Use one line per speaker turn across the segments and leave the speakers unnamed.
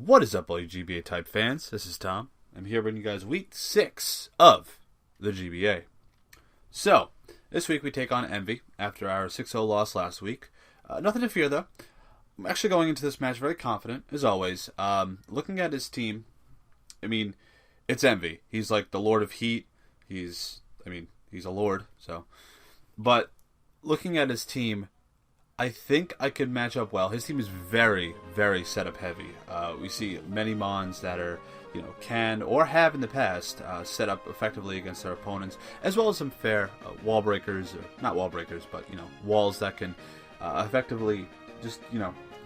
What is up, all you GBA type fans? This is Tom. I'm here bringing you guys week 6 of the GBA. So, this week we take on Emvee after our 6-0 loss last week. Nothing to fear, though. I'm actually going into this match very confident, as always. Looking at his team, I mean, it's Emvee. He's like the Lord of Heat. He's a Lord, so. But looking at his team, I think I could match up well. His team is very, very setup heavy. We see many Mons that are, can or have in the past set up effectively against their opponents, as well as some fair wall breakers, or not wall breakers, but walls that can effectively just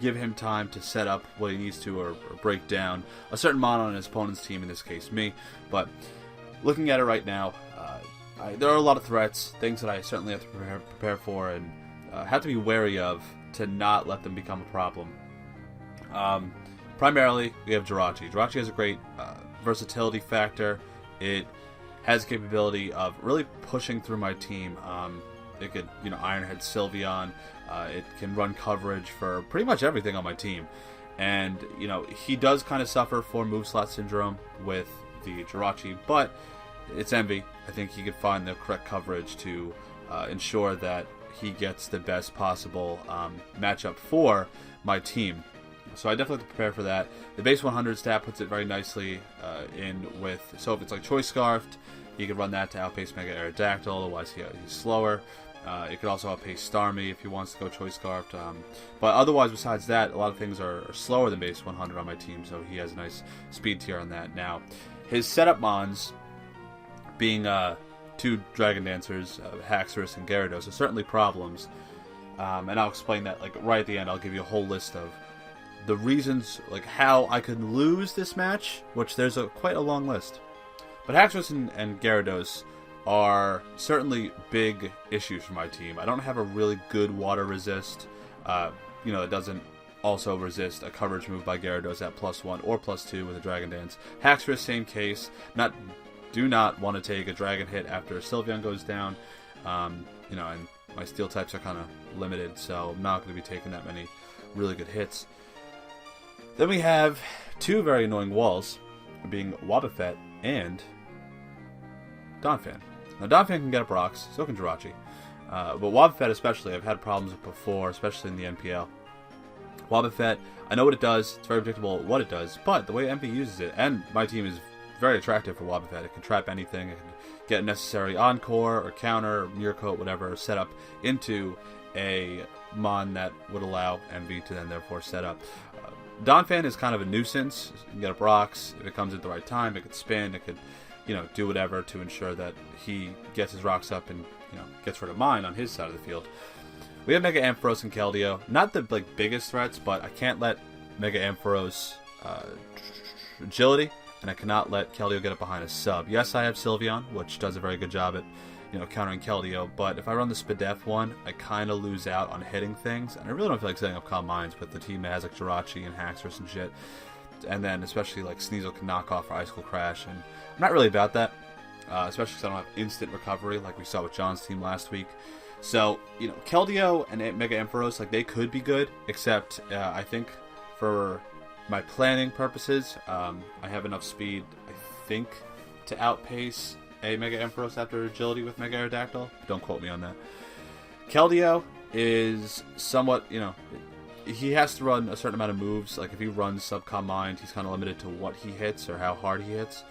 give him time to set up what he needs to or break down a certain Mon on his opponent's team, in this case me. But looking at it right now, there are a lot of threats, things that I certainly have to prepare for and have to be wary of to not let them become a problem. Primarily, we have Jirachi. Jirachi has a great versatility factor. It has the capability of really pushing through my team. It could, Ironhead Sylveon. It can run coverage for pretty much everything on my team. And, he does kind of suffer for move slot syndrome with the Jirachi, but it's Emvee. I think he could find the correct coverage to ensure that he gets the best possible matchup for my team. So I definitely have to prepare for that. The base 100 stat puts it very nicely in with, so if it's like Choice Scarfed, he could run that to outpace Mega Aerodactyl, otherwise he's slower. It could also outpace Starmie if he wants to go Choice Scarfed. But otherwise, besides that, a lot of things are slower than base 100 on my team, so he has a nice speed tier on that. Now, his setup Mons, being two Dragon Dancers, Haxorus and Gyarados, are certainly problems. And I'll explain that right at the end. I'll give you a whole list of the reasons, how I could lose this match, which there's quite a long list. But Haxorus and Gyarados are certainly big issues for my team. I don't have a really good water resist. It doesn't also resist a coverage move by Gyarados at +1 or +2 with a Dragon Dance. Haxorus, same case. Do not want to take a Dragon hit after Sylveon goes down. And my Steel types are kind of limited, so I'm not going to be taking that many really good hits. Then we have two very annoying walls, being Wobbuffet and Donphan. Now, Donphan can get up rocks, so can Jirachi. But Wobbuffet especially, I've had problems with before, especially in the NPL. Wobbuffet, I know what it does, it's very predictable what it does, but the way Emvee uses it, and my team is very attractive for Wobbuffet. It can trap anything, it can get a necessary Encore or Counter or Mirror Coat, whatever, set up into a Mon that would allow Emvee to then therefore set up. Donphan is kind of a nuisance. It can get up rocks. If it comes at the right time, it could spin. It could, do whatever to ensure that he gets his rocks up and, gets rid of mine on his side of the field. We have Mega Ampharos and Keldeo. Not the biggest threats, but I can't let Mega Ampharos agility, and I cannot let Keldeo get up behind a sub. Yes, I have Sylveon, which does a very good job at countering Keldeo, but if I run the Spadef one, I kind of lose out on hitting things, and I really don't feel like setting up Calm Minds with the team that has Jirachi and Haxorus and shit, and then especially Sneasel can knock off for Icicle Crash, and I'm not really about that, especially because I don't have instant recovery like we saw with John's team last week. So, Keldeo and Mega Ampharos, they could be good, except I think for my planning purposes, I have enough speed, I think, to outpace a Mega Ampharos after agility with Mega Aerodactyl. Don't quote me on that. Keldeo is somewhat, he has to run a certain amount of moves. If he runs Subcom Mind, he's kind of limited to what he hits or how hard he hits.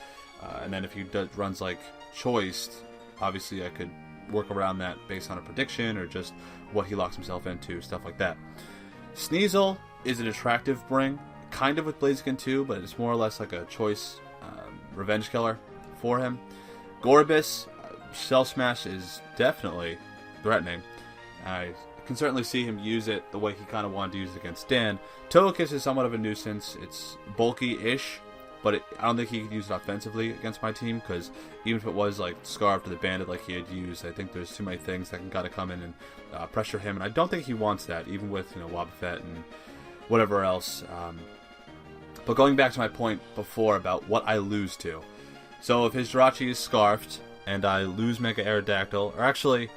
And then if he runs Choiced, obviously I could work around that based on a prediction or just what he locks himself into, stuff like that. Sneasel is an attractive bring, kind of with Blaziken too, but it's more or less like a Choice revenge killer for him. Gorbis, Shell Smash is definitely threatening. I can certainly see him use it the way he kind of wanted to use it against Dan. Togekiss is somewhat of a nuisance. It's bulky-ish, but I don't think he could use it offensively against my team, because even if it was Scarf to the Bandit like he had used, I think there's too many things that can kind of come in and pressure him, and I don't think he wants that, even with Wobbuffet and whatever else. But going back to my point before about what I lose to. So if his Jirachi is Scarfed, and I lose Mega Aerodactyl, or actually,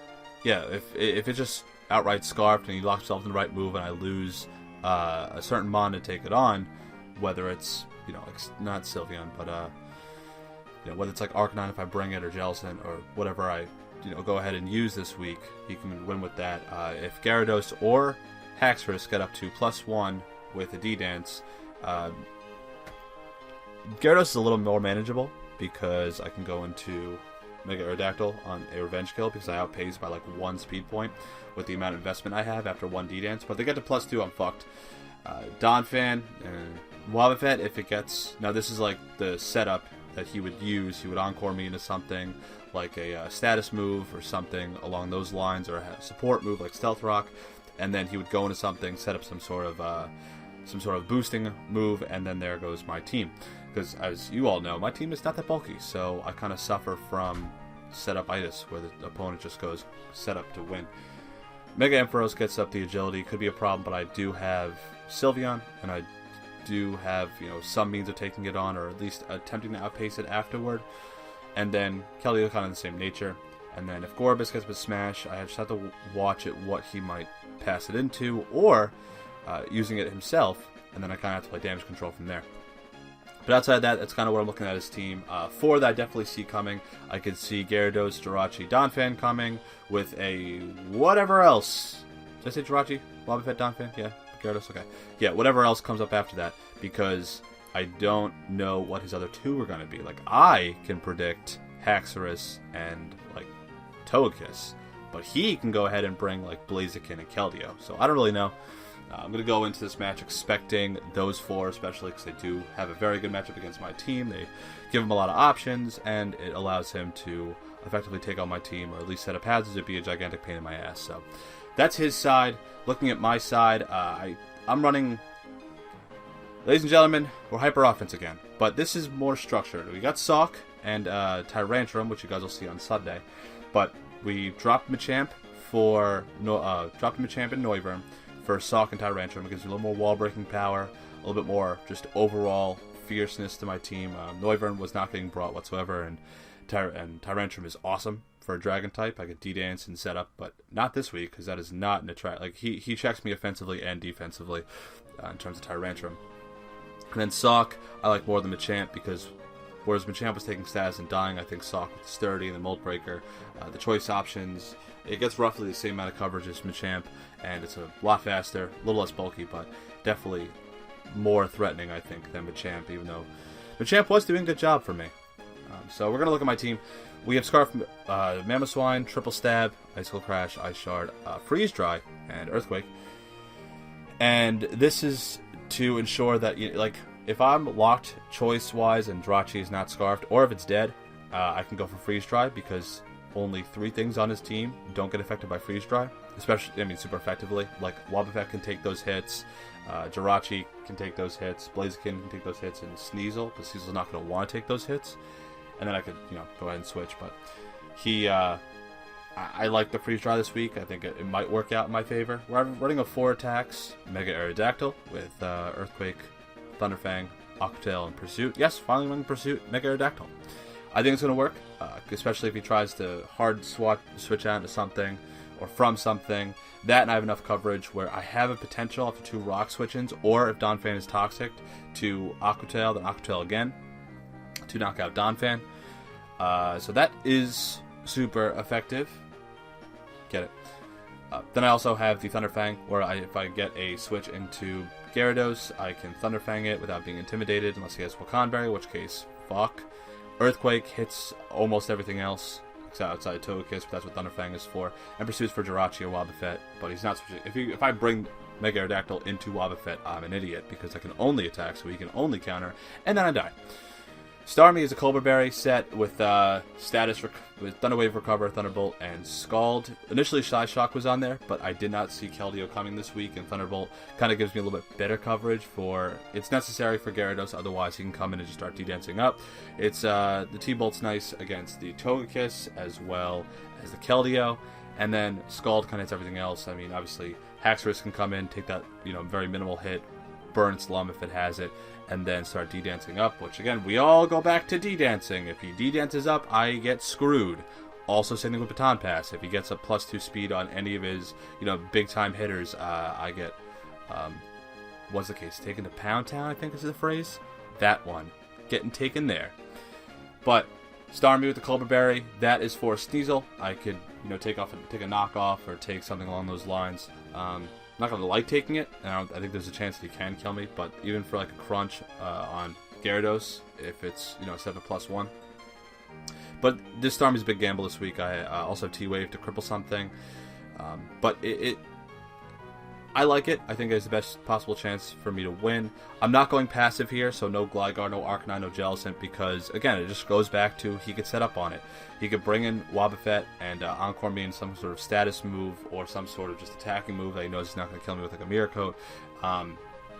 yeah, if it's just outright Scarfed and he locks himself in the right move and I lose a certain Mon to take it on, whether it's, like, not Sylveon, but, whether it's like Arcanine if I bring it, or Jellicent, or whatever I, go ahead and use this week, he can win with that. If Gyarados or Haxorus get up to +1 with a D-Dance, Gyarados is a little more manageable because I can go into Mega Aerodactyl on a revenge kill because I outpace by like 1 speed point with the amount of investment I have after 1 D-Dance. But if they get to +2, I'm fucked. Donphan and Wobbuffet, if it gets... Now this is like the setup that he would use. He would Encore me into something like a status move or something along those lines, or a support move like Stealth Rock, and then he would go into something, set up some sort of boosting move, and then there goes my team. Because as you all know, my team is not that bulky, so I kind of suffer from setup-itis, where the opponent just goes setup to win. Mega Ampharos gets up the agility, could be a problem, but I do have Sylveon, and I do have, some means of taking it on, or at least attempting to outpace it afterward. And then Keldeo kind of the same nature. And then if Gorebyss gets with Smash, I just have to watch it what he might pass it into, or using it himself, and then I kind of have to play damage control from there. But outside that, that's kind of what I'm looking at his team. 4 that I definitely see coming. I could see Gyarados, Jirachi, Donphan coming with a whatever else. Did I say Jirachi? Wobbuffet, Donphan? Yeah, Gyarados? Okay. Yeah, whatever else comes up after that, because I don't know what his other 2 are going to be. Like, I can predict Haxorus and, like, Togekiss, but he can go ahead and bring, like, Blaziken and Keldeo. So I don't really know. I'm going to go into this match expecting those 4, especially because they do have a very good matchup against my team. They give him a lot of options, and it allows him to effectively take on my team, or at least set up hazards. It'd be a gigantic pain in my ass. So that's his side. Looking at my side, I'm running... Ladies and gentlemen, we're hyper offense again, but this is more structured. We got Sawk and Tyrantrum, which you guys will see on Sunday, but we dropped Machamp for Machamp and Noivern for Sawk and Tyrantrum. It gives me a little more wall breaking power, a little bit more just overall fierceness to my team. Noivern was not getting brought whatsoever, and Tyrantrum is awesome for a Dragon type. I could D-Dance and set up, but not this week because that is not an attract. Like he checks me offensively and defensively in terms of Tyrantrum. And then Sawk, I like more than Machamp because whereas Machamp was taking status and dying, I think Sawk with the Sturdy and the Mold Breaker, the choice options, it gets roughly the same amount of coverage as Machamp, and it's a lot faster, a little less bulky, but definitely more threatening, I think, than Machamp, even though Machamp was doing a good job for me. So we're going to look at my team. We have Scarf, Mamoswine, Triple Stab, Icicle Crash, Ice Shard, Freeze Dry, and Earthquake. And this is to ensure that, if I'm locked choice-wise and Jirachi is not Scarfed, or if it's dead, I can go for Freeze Dry, because only 3 things on his team don't get affected by Freeze Dry. Especially, super effectively. Like, Wobbuffet can take those hits, Jirachi can take those hits, Blaziken can take those hits, and Sneasel, but Sneasel's not going to want to take those hits. And then I could, go ahead and switch, but I like the Freeze Dry this week. I think it might work out in my favor. We're running a 4 attacks, Mega Aerodactyl with Earthquake, Thunderfang, Aquatail, and Pursuit. Yes, finally running Pursuit, Mega Aerodactyl. I think it's going to work, especially if he tries to hard switch out into something or from something. That, and I have enough coverage where I have a potential after 2 Rock switch-ins, or if Donphan is Toxic, to Aquatail, then Aquatail again to knock out Donphan. So that is super effective. Get it. Then I also have the Thunderfang, where if I get a switch into Gyarados, I can Thunderfang it without being intimidated, unless he has Wakanberry, in which case, fuck. Earthquake hits almost everything else, except outside Togekiss, but that's what Thunderfang is for. And Pursuit's for Jirachi or Wobbuffet, but he's not switching. If I bring Mega Aerodactyl into Wobbuffet, I'm an idiot, because I can only attack, so he can only counter, and then I die. Starmie is a Cobra Berry set with status with Thunderwave, Recover, Thunderbolt, and Scald. Initially, Shy Shock was on there, but I did not see Keldeo coming this week, and Thunderbolt kind of gives me a little bit better coverage for... It's necessary for Gyarados, otherwise he can come in and just start D-Dancing up. It's the T-Bolt's nice against the Togekiss, as well as the Keldeo, and then Scald kind of hits everything else. I mean, obviously, Haxorus can come in, take that, very minimal hit, burn Slum if it has it, and then start D-Dancing up, which again, we all go back to D-Dancing. If he D-Dances up, I get screwed. Also, same thing with Baton Pass. If he gets a +2 speed on any of his, big-time hitters, I get was the case. Taken to Pound Town, I think is the phrase. That one. Getting taken there. But Starmie with the Cobra Berry, that is for Sneasel. I could, take a knockoff or take something along those lines. I'm not going to like taking it, and I think there's a chance that he can kill me, but even for like a crunch on Gyarados, if it's, 7+1. But this Starmie's a big gamble this week. I also have T-Wave to cripple something. But I like it. I think it's the best possible chance for me to win. I'm not going passive here, so no Gligar, no Arcanine, no Jellicent, because, again, it just goes back to he could set up on it. He could bring in Wobbuffet and Encore me in some sort of status move or some sort of just attacking move that he knows he's not going to kill me with, like a Mirror Coat.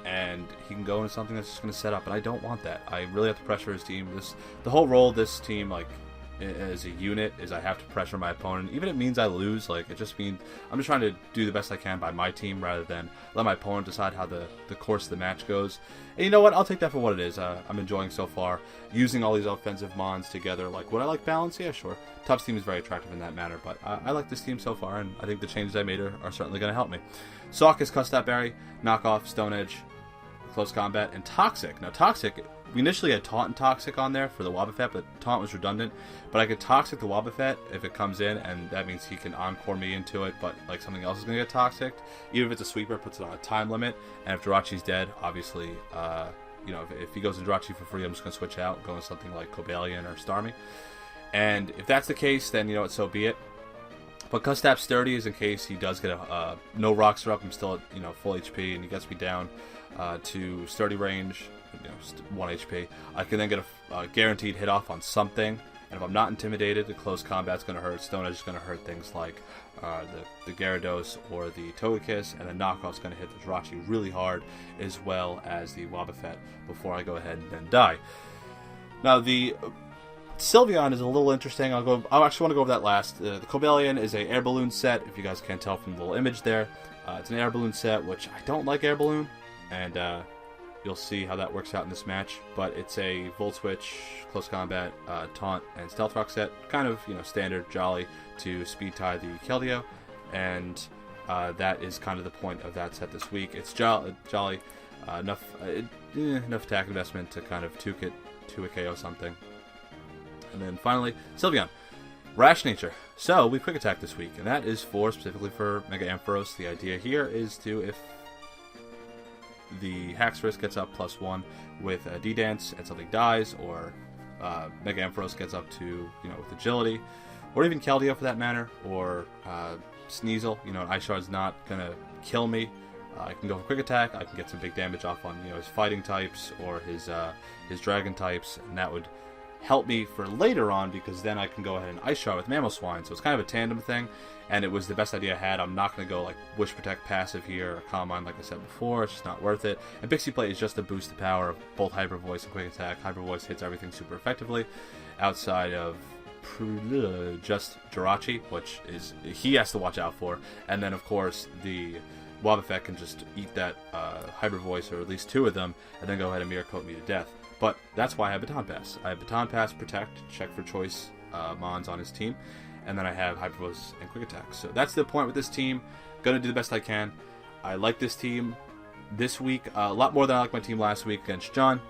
And he can go into something that's just going to set up, and I don't want that. I really have to pressure his team. The whole role of this team, like, as a unit, is I have to pressure my opponent. Even if it means I lose, like, it just means I'm just trying to do the best I can by my team rather than let my opponent decide how the course of the match goes. And you know what? I'll take that for what it is. I'm enjoying so far using all these offensive mons together. Like, would I like balance? Yeah, sure. Tuf's team is very attractive in that matter, but I like this team so far, and I think the changes I made are certainly going to help me. Sawk is Custap Berry, Knockoff, Stone Edge, Close Combat, and Toxic. Now, Toxic, we initially had Taunt and Toxic on there for the Wobbuffet, but Taunt was redundant. But I could Toxic the Wobbuffet if it comes in, and that means he can Encore me into it, but like something else is going to get Toxic. Even if it's a sweeper, puts it on a time limit, and if Jirachi's dead, obviously, if he goes to Jirachi for free, I'm just going to switch out, go into something like Cobalion or Starmie. And if that's the case, then, so be it. But Custap Sturdy is in case he does get no rocks are up, I'm still at, full HP, and he gets me down to Sturdy range, 1 HP. I can then get a guaranteed hit off on something, and if I'm not intimidated, the close combat's going to hurt. Stone Edge is going to hurt things like the Gyarados or the Togekiss, and the knockoff's going to hit the Jirachi really hard, as well as the Wobbuffet, before I go ahead and then die. Now, the Sylveon is a little interesting. I actually want to go over that last. The Cobalion is a air balloon set, if you guys can't tell from the little image there. It's an air balloon set, which I don't like air balloon, and you'll see how that works out in this match. But it's a Volt Switch, Close Combat, Taunt, and Stealth Rock set. Kind of, standard Jolly to speed tie the Keldeo. And that is kind of the point of that set this week. It's Jolly, enough attack investment to kind of tuke it to a KO something. And then finally, Sylveon. Rash Nature. So, we Quick Attack this week, and that is specifically for Mega Ampharos. The idea here is to, if the Haxorus gets up +1 with a D-Dance and something dies, or Mega Ampharos gets up to, with Agility, or even Keldeo for that matter, or Sneasel, an Ice Shard's not going to kill me. I can go for Quick Attack, I can get some big damage off on, his Fighting types, or his Dragon types, and that would help me for later on, because then I can go ahead and Ice Shard with Mamoswine. So it's kind of a tandem thing, and it was the best idea I had. I'm not going to go like Wish Protect passive here or Calm Mind like I said before. It's just not worth it. And Pixie Plate is just to boost the power of both Hyper Voice and Quick Attack. Hyper Voice hits everything super effectively outside of just Jirachi, which is he has to watch out for. And then of course the Wobbuffet can just eat that Hyper Voice, or at least two of them, and then go ahead and Mirror Coat me to death. But that's why I have Baton Pass. I have Baton Pass, Protect, check for choice mons on his team, and then I have Hyper Voice and Quick Attack. So that's the point with this team. Gonna do the best I can. I like this team this week a lot more than I liked my team last week against John.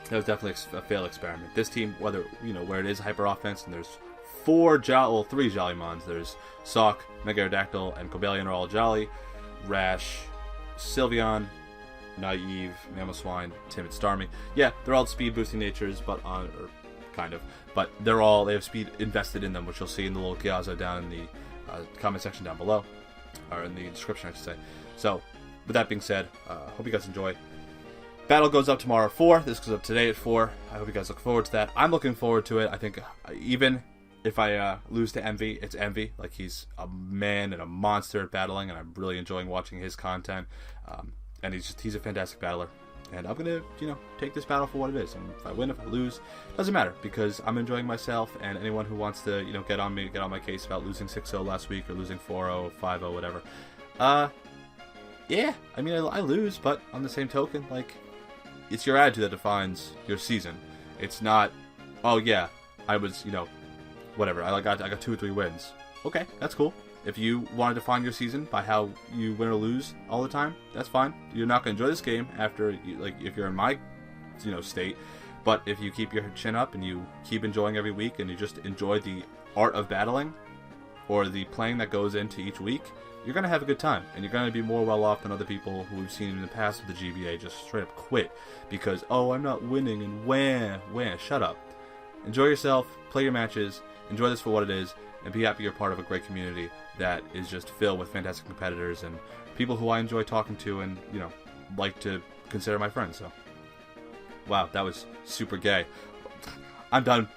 That was definitely a failed experiment. This team, whether where it is hyper offense, and there's three Jolly mons. There's Sawk, Mega Aerodactyl, and Cobalion are all Jolly. Rash, Sylveon, Naive, Mamoswine, Timid, Starmie. Yeah, they're all speed boosting natures, but they have speed invested in them, which you'll see in the little Gyazo down in the comment section down below, or in the description, I should say. So, with that being said, hope you guys enjoy. Battle goes up tomorrow at 4. This goes up today at 4. I hope you guys look forward to that. I'm looking forward to it. I think even if I lose to Emvee, it's Emvee. Like, he's a man and a monster at battling, and I'm really enjoying watching his content. And he's a fantastic battler. And I'm going to, take this battle for what it is. And if I win, if I lose, doesn't matter, because I'm enjoying myself, and anyone who wants to, get on my case about losing 6-0 last week, or losing 4-0, 5-0, whatever. Yeah, I mean, I lose, but on the same token, like, it's your attitude that defines your season. It's not, oh yeah, I was, whatever, I got 2 or 3 wins. Okay, that's cool. If you want to define your season by how you win or lose all the time, that's fine. You're not going to enjoy this game after, like, if you're in my, state. But if you keep your chin up and you keep enjoying every week and you just enjoy the art of battling or the playing that goes into each week, you're going to have a good time. And you're going to be more well off than other people who we've seen in the past with the GBA just straight up quit because, oh, I'm not winning and wah. Shut up. Enjoy yourself, play your matches, enjoy this for what it is, and be happy you're part of a great community that is just filled with fantastic competitors and people who I enjoy talking to and, like to consider my friends. So, wow, that was super gay. I'm done.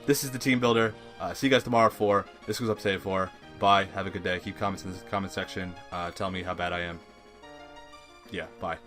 This is the Team Builder. See you guys tomorrow at 4. This was Upstate 4. Bye. Have a good day. Keep comments in the comment section. Tell me how bad I am. Yeah, bye.